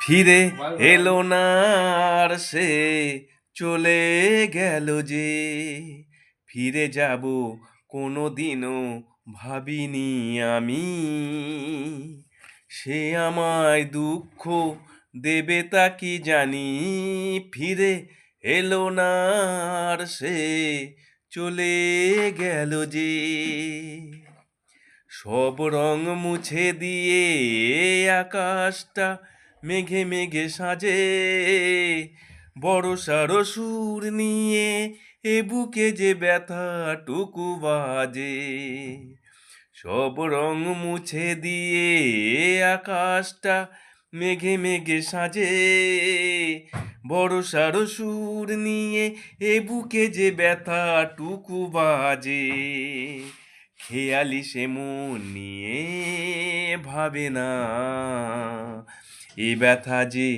ফিরে এলো না আর সে চলে গেল যে ফিরে যাব কোনো দিনও ভাবিনি আমি সে আমায় দুঃখ দেবে তা কি জানি ফিরে এলো না আর সে চলে গেল যে সব রং মুছে দিয়ে আকাশটা মেঘে মেঘে সাজে বড়সড় সুর নিয়ে এ বুকে যে ব্যথাটুকু বাজে সব রং মুছে দিয়ে আকাশটা মেঘে মেঘে সাজে বড়সড় সুর নিয়ে এ বুকে যে ব্যথাটুকু বাজে খেয়ালি সে মন নিয়ে ভাবে না এ ব্যথা যে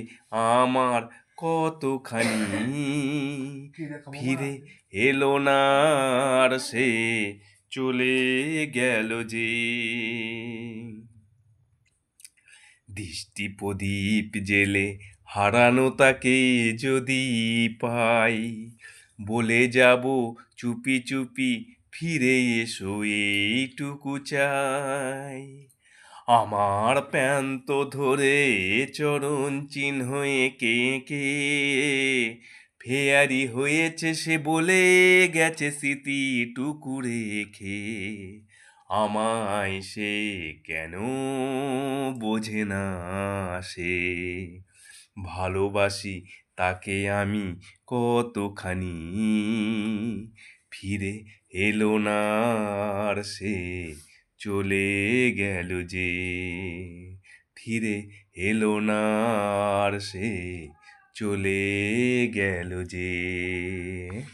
আমার কতখানি ফিরে এলো না আর সে চলে গেল যে দৃষ্টি প্রদীপ জেলে হারানো তাকে যদি পাই বলে যাব চুপি চুপি ফিরে এসো এইটুকু চাই আমার প্যান্ত ধরে চরণ চিহ্ন এঁকে এঁকে ফেয়ারি হয়েছে সে বলে গেছে স্মৃতিটুকু রেখে আমায় সে কেন বোঝে না সে ভালোবাসি তাকে আমি কতখানি ফিরে এলো না আর সে চলে গেল যে ফিরে এলো না আর সে চলে গেল যে